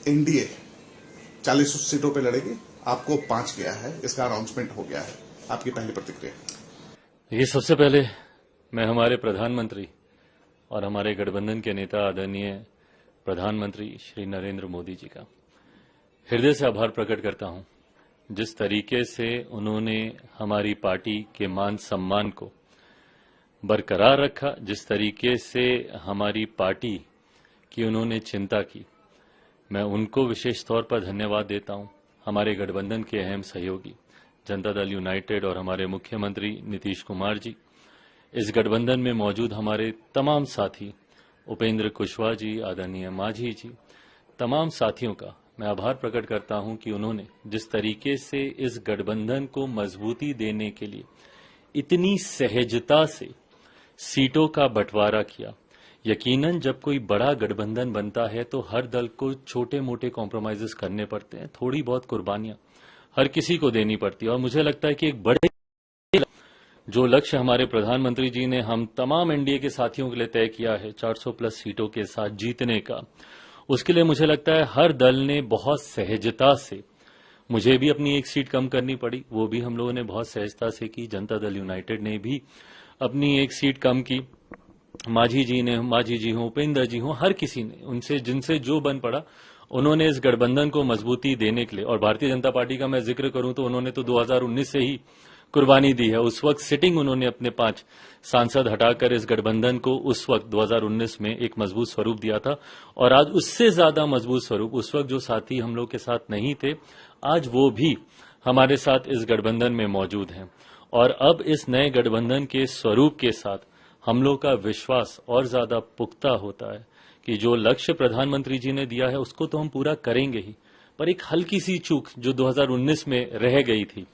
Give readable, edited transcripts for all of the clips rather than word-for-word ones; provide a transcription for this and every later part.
NDA 40 सीटों पे लड़ेगी, आपको 5 गया है, इसका अनाउंसमेंट हो गया है, आपकी पहली प्रतिक्रिया? ये सबसे पहले मैं हमारे प्रधानमंत्री और हमारे गठबंधन के नेता आदरणीय प्रधानमंत्री श्री नरेंद्र मोदी जी का हृदय से आभार प्रकट करता हूं। जिस तरीके से उन्होंने हमारी पार्टी के मान सम्मान को बरकरार रखा, जिस तरीके से हमारी पार्टी की उन्होंने चिंता की, मैं उनको विशेष तौर पर धन्यवाद देता हूं। हमारे गठबंधन के अहम सहयोगी जनता दल यूनाइटेड और हमारे मुख्यमंत्री नीतीश कुमार जी, इस गठबंधन में मौजूद हमारे तमाम साथी उपेंद्र कुशवाहा जी, आदरणीय मांझी जी, तमाम साथियों का मैं आभार प्रकट करता हूं कि उन्होंने जिस तरीके से इस गठबंधन को मजबूती देने के लिए इतनी सहजता से सीटों का बंटवारा किया। यकीनन जब कोई बड़ा गठबंधन बनता है तो हर दल को छोटे मोटे कॉम्प्रोमाइजेस करने पड़ते हैं, थोड़ी बहुत कुर्बानियां हर किसी को देनी पड़ती है। और मुझे लगता है कि एक बड़े जो लक्ष्य हमारे प्रधानमंत्री जी ने हम तमाम एनडीए के साथियों के लिए तय किया है 400 प्लस सीटों के साथ जीतने का, उसके लिए मुझे लगता है हर दल ने बहुत सहजता से, मुझे भी अपनी एक सीट कम करनी पड़ी, वो भी हम लोगों ने बहुत सहजता से की। जनता दल यूनाइटेड ने भी अपनी एक सीट कम की। मांझी जी हों, उपेंद्र जी हों, हर किसी ने उनसे जिनसे जो बन पड़ा उन्होंने इस गठबंधन को मजबूती देने के लिए। और भारतीय जनता पार्टी का मैं जिक्र करूं तो उन्होंने तो 2019 से ही कुर्बानी दी है। उस वक्त सिटिंग उन्होंने अपने 5 सांसद हटाकर इस गठबंधन को उस वक्त 2019 में एक मजबूत स्वरूप दिया था। और आज उससे ज्यादा मजबूत स्वरूप, उस वक्त जो साथी हम लोग के साथ नहीं थे, आज वो भी हमारे साथ इस गठबंधन में मौजूद हैं। और अब इस नए गठबंधन के स्वरूप के साथ हम लोग का विश्वास और ज्यादा पुख्ता होता है कि जो लक्ष्य प्रधानमंत्री जी ने दिया है उसको तो हम पूरा करेंगे ही, पर एक हल्की सी चूक जो 2019 में रह गई थी,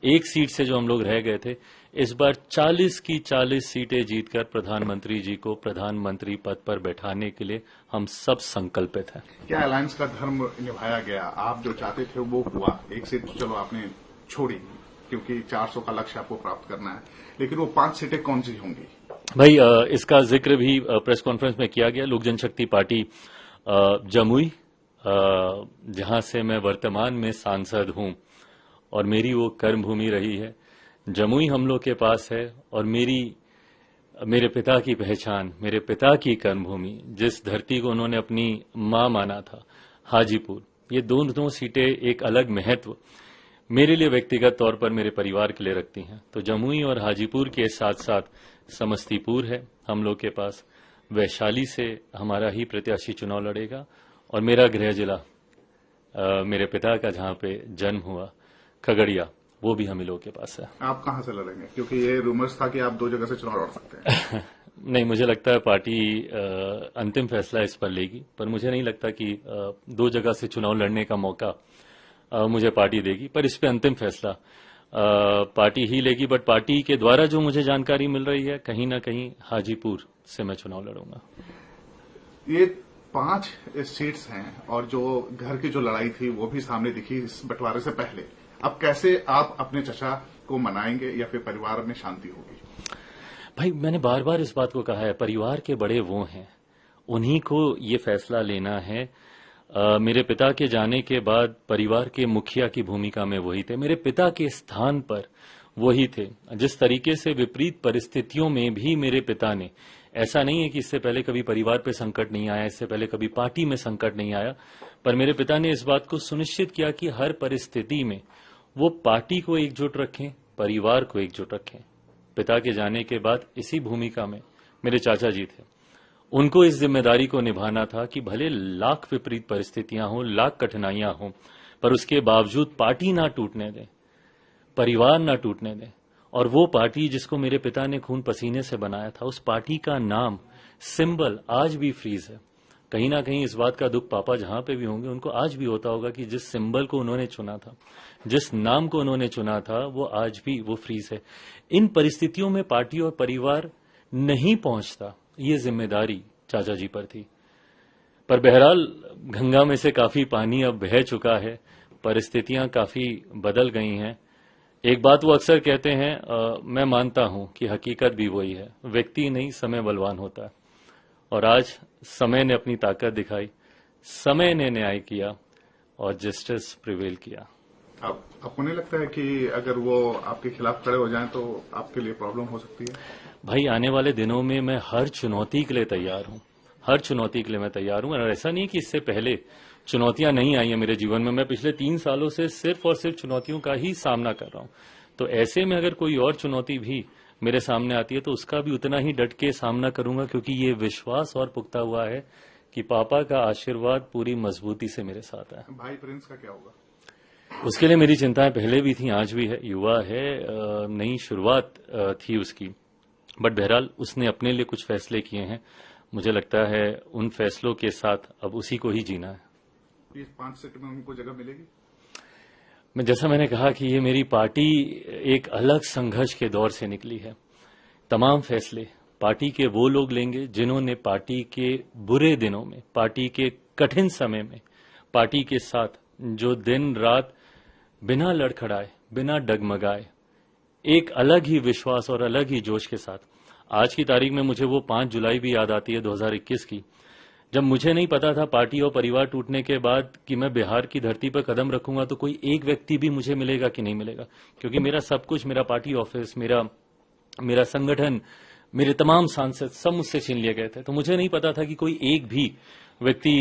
एक सीट से जो हम लोग रह गए थे, इस बार 40 की 40 सीटें जीतकर प्रधानमंत्री जी को प्रधानमंत्री पद पर बैठाने के लिए हम सब संकल्पित हैं। क्या अलायंस का धर्म निभाया गया? आप जो चाहते थे वो हुआ, एक सीट तो चलो आपने छोड़ी क्योंकि 400 का लक्ष्य आपको प्राप्त करना है, लेकिन वो 5 सीटें कौन सी होंगी? भाई, इसका जिक्र भी प्रेस कॉन्फ्रेंस में किया गया। लोक जनशक्ति पार्टी जमुई, जहां से मैं वर्तमान में सांसद हूं और मेरी वो कर्म भूमि रही है, जमुई हम लोग के पास है। और मेरे पिता की पहचान, मेरे पिता की कर्म भूमि, जिस धरती को उन्होंने अपनी मां माना था, हाजीपुर, ये दोनों सीटें एक अलग महत्व मेरे लिए व्यक्तिगत तौर पर मेरे परिवार के लिए रखती हैं। तो जमुई और हाजीपुर के साथ साथ समस्तीपुर है हम लोग के पास, वैशाली से हमारा ही प्रत्याशी चुनाव लड़ेगा। और मेरा गृह जिला, मेरे पिता का जहां पे जन्म हुआ, खगड़िया, वो भी हम ही लोग के पास है। आप कहां से लड़ेंगे? क्योंकि ये रूमर्स था कि आप 2 जगह से चुनाव लड़ सकते हैं। नहीं, मुझे लगता है पार्टी अंतिम फैसला इस पर लेगी, पर मुझे नहीं लगता कि 2 जगह से चुनाव लड़ने का मौका मुझे पार्टी देगी। पर इस पे अंतिम फैसला पार्टी ही लेगी। बट पार्टी के द्वारा जो मुझे जानकारी मिल रही है, कहीं ना कहीं हाजीपुर से मैं चुनाव लड़ूंगा। ये 5 सीट्स हैं और जो घर की जो लड़ाई थी वो भी सामने दिखी इस बंटवारे से पहले। अब कैसे आप अपने चचा को मनाएंगे या फिर परिवार में शांति होगी? भाई, मैंने बार बार इस बात को कहा है, परिवार के बड़े वो हैं, उन्हीं को ये फैसला लेना है। मेरे पिता के जाने के बाद परिवार के मुखिया की भूमिका में वही थे, मेरे पिता के स्थान पर वही थे। जिस तरीके से विपरीत परिस्थितियों में भी मेरे पिता ने, ऐसा नहीं है कि इससे पहले कभी परिवार पे संकट नहीं आया, इससे पहले कभी पार्टी में संकट नहीं आया, पर मेरे पिता ने इस बात को सुनिश्चित किया कि हर परिस्थिति में वो पार्टी को एकजुट रखें, परिवार को एकजुट रखें। पिता के जाने के बाद इसी भूमिका में मेरे चाचा जी थे, उनको इस जिम्मेदारी को निभाना था कि भले लाख विपरीत परिस्थितियां हों, लाख कठिनाइयां हों, पर उसके बावजूद पार्टी ना टूटने दें, परिवार ना टूटने दें। और वो पार्टी जिसको मेरे पिता ने खून पसीने से बनाया था, उस पार्टी का नाम, सिंबल आज भी फ्रीज है। कहीं ना कहीं इस बात का दुख पापा जहां पे भी होंगे उनको आज भी होता होगा कि जिस सिंबल को उन्होंने चुना था, जिस नाम को उन्होंने चुना था, वो आज भी वो फ्रीज है। इन परिस्थितियों में पार्टी और परिवार नहीं पहुंचता, ये जिम्मेदारी चाचा जी पर थी। पर बहरहाल गंगा में से काफी पानी अब बह चुका है, परिस्थितियां काफी बदल गई हैं। एक बात वो अक्सर कहते हैं, मैं मानता हूं कि हकीकत भी वही है, व्यक्ति नहीं समय बलवान होता है। और आज समय ने अपनी ताकत दिखाई, समय ने न्याय किया और जस्टिस प्रिवेल किया। अब आपको नहीं लगता है कि अगर वो आपके खिलाफ खड़े हो जाएं तो आपके लिए प्रॉब्लम हो सकती है? भाई, आने वाले दिनों में मैं हर चुनौती के लिए तैयार हूं। हर चुनौती के लिए मैं तैयार हूं। और ऐसा नहीं कि इससे पहले चुनौतियां नहीं आई हैं मेरे जीवन में। मैं पिछले 3 सालों से सिर्फ और सिर्फ चुनौतियों का ही सामना कर रहा हूं। तो ऐसे में अगर कोई और चुनौती भी मेरे सामने आती है तो उसका भी उतना ही डट के सामना करूंगा, क्योंकि ये विश्वास और पुख्ता हुआ है कि पापा का आशीर्वाद पूरी मजबूती से मेरे साथ है। भाई प्रिंस का क्या होगा? उसके लिए मेरी चिंताएं पहले भी थी, आज भी है। युवा है, नई शुरुआत थी उसकी, बट बहरहाल उसने अपने लिए कुछ फैसले किए हैं। मुझे लगता है उन फैसलों के साथ अब उसी को ही जीना है। इस 5 सीट में उनको जगह मिलेगी? जैसा मैंने कहा कि ये मेरी पार्टी एक अलग संघर्ष के दौर से निकली है। तमाम फैसले पार्टी के वो लोग लेंगे जिन्होंने पार्टी के बुरे दिनों में, पार्टी के कठिन समय में पार्टी के साथ जो दिन रात बिना लड़खड़ाए, बिना डगमगाए, एक अलग ही विश्वास और अलग ही जोश के साथ। आज की तारीख में मुझे वो 5 जुलाई भी याद आती है 2021 की, जब मुझे नहीं पता था पार्टी और परिवार टूटने के बाद कि मैं बिहार की धरती पर कदम रखूंगा तो कोई एक व्यक्ति भी मुझे मिलेगा कि नहीं मिलेगा, क्योंकि मेरा सब कुछ, मेरा पार्टी ऑफिस, मेरा संगठन, मेरे तमाम सांसद सब मुझसे छीन लिए गए थे। तो मुझे नहीं पता था कि कोई एक भी व्यक्ति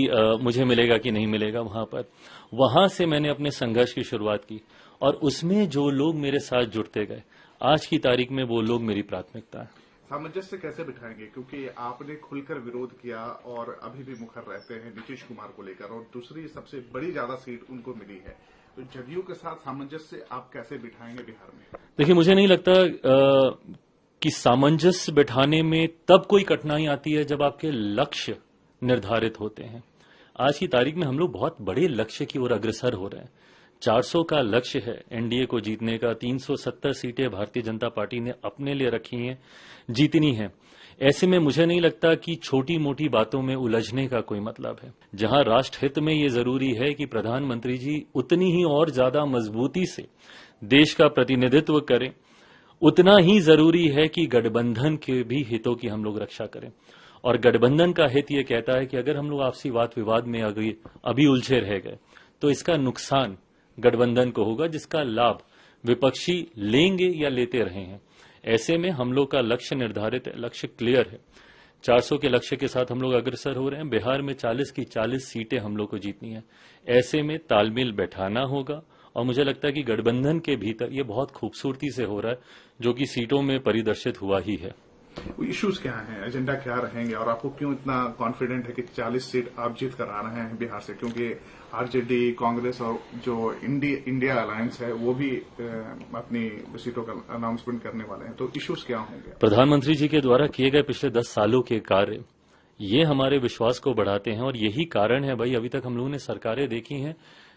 मुझे मिलेगा कि नहीं मिलेगा वहां पर। वहां से मैंने अपने संघर्ष की शुरुआत की और उसमें जो लोग मेरे साथ जुड़ते गए, आज की तारीख में वो लोग मेरी प्राथमिकता है। सामंजस्य कैसे बिठाएंगे, क्योंकि आपने खुलकर विरोध किया और अभी भी मुखर रहते हैं नीतीश कुमार को लेकर, और दूसरी सबसे बड़ी ज्यादा सीट उनको मिली है, तो जदयू के साथ सामंजस्य आप कैसे बिठाएंगे बिहार में? देखिए, मुझे नहीं लगता कि सामंजस्य बिठाने में तब कोई कठिनाई आती है जब आपके लक्ष्य निर्धारित होते हैं। आज की तारीख में हम लोग बहुत बड़े लक्ष्य की ओर अग्रसर हो रहे हैं। 400 का लक्ष्य है एनडीए को जीतने का। 370 सीटें भारतीय जनता पार्टी ने अपने लिए रखी हैं, जीतनी है। ऐसे में मुझे नहीं लगता कि छोटी मोटी बातों में उलझने का कोई मतलब है। जहां राष्ट्र हित में ये जरूरी है कि प्रधानमंत्री जी उतनी ही और ज्यादा मजबूती से देश का प्रतिनिधित्व करें, उतना ही जरूरी है कि गठबंधन के भी हितों की हम लोग रक्षा करें। और गठबंधन का हित ये कहता है कि अगर हम लोग आपसी वाद विवाद में अभी उलझे रह गए तो इसका नुकसान गठबंधन को होगा, जिसका लाभ विपक्षी लेंगे या लेते रहे हैं। ऐसे में हम लोग का लक्ष्य निर्धारित है, लक्ष्य क्लियर है। 400 के लक्ष्य के साथ हम लोग अग्रसर हो रहे हैं। बिहार में 40 की 40 सीटें हम लोग को जीतनी है। ऐसे में तालमेल बैठाना होगा और मुझे लगता है कि गठबंधन के भीतर ये बहुत खूबसूरती से हो रहा है, जो कि सीटों में परिदर्शित हुआ ही है। इश्यूज क्या हैं, एजेंडा क्या रहेंगे, और आपको क्यों इतना कॉन्फिडेंट है कि 40 सीट आप जीत कर आ रहे हैं बिहार से? क्योंकि आरजेडी, कांग्रेस और जो इंडिया अलायंस है वो भी अपनी सीटों का अनाउंसमेंट करने वाले हैं, तो इश्यूज क्या होंगे? प्रधानमंत्री जी के द्वारा किए गए पिछले 10 सालों के कार्य ये हमारे विश्वास को बढ़ाते हैं और यही कारण है भाई, अभी तक हम लोगों ने सरकारें देखी हैं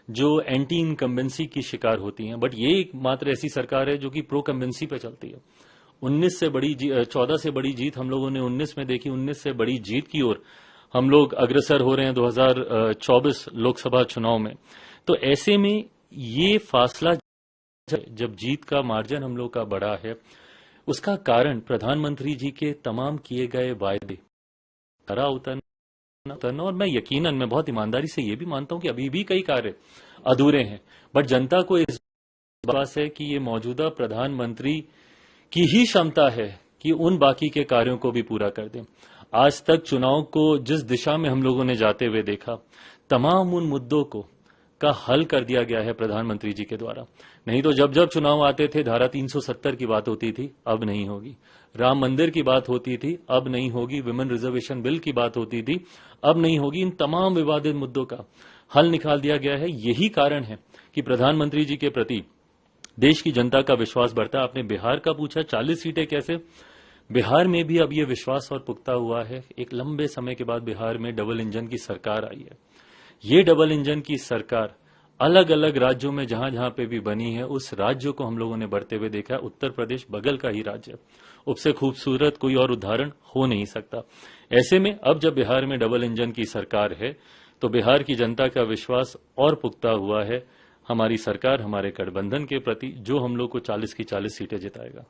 जो एंटी इनकम्बेंसी की शिकार होती हैं, बट ये एकमात्र ऐसी सरकार है जो कि प्रो कम्बेंसी पे चलती है। 14 से बड़ी जीत हम लोगों ने 19 में देखी। 19 से बड़ी जीत की ओर हम लोग अग्रसर हो रहे हैं 2024 लोकसभा चुनाव में। तो ऐसे में ये फासला, जब जीत का मार्जिन हम लोग का बड़ा है, उसका कारण प्रधानमंत्री जी के तमाम किए गए वायदे खरा उतरना। और मैं बहुत ईमानदारी से ये भी मानता हूं कि अभी भी कई कार्य अधूरे हैं, बट जनता को इस विश्वास है कि ये मौजूदा प्रधानमंत्री की ही क्षमता है कि उन बाकी के कार्यों को भी पूरा कर दें। आज तक चुनाव को जिस दिशा में हम लोगों ने जाते हुए देखा, तमाम उन मुद्दों को का हल कर दिया गया है प्रधानमंत्री जी के द्वारा। नहीं तो जब जब चुनाव आते थे धारा 370 की बात होती थी, अब नहीं होगी। राम मंदिर की बात होती थी, अब नहीं होगी। विमेन रिजर्वेशन बिल की बात होती थी, अब नहीं होगी। इन तमाम विवादित मुद्दों का हल निकाल दिया गया है। यही कारण है कि प्रधानमंत्री जी के प्रति देश की जनता का विश्वास बढ़ता है। आपने बिहार का पूछा, 40 सीटें कैसे? बिहार में भी अब यह विश्वास और पुख्ता हुआ है। एक लंबे समय के बाद बिहार में डबल इंजन की सरकार आई है। ये डबल इंजन की सरकार अलग अलग राज्यों में जहां जहां पे भी बनी है, उस राज्य को हम लोगों ने बढ़ते हुए देखा है। उत्तर प्रदेश बगल का ही राज्य, उससे खूबसूरत कोई और उदाहरण हो नहीं सकता। ऐसे में अब जब बिहार में डबल इंजन की सरकार है तो बिहार की जनता का विश्वास और पुख्ता हुआ है हमारी सरकार, हमारे गठबंधन के प्रति, जो हम लोग को 40 की 40 सीटें जिताएगा।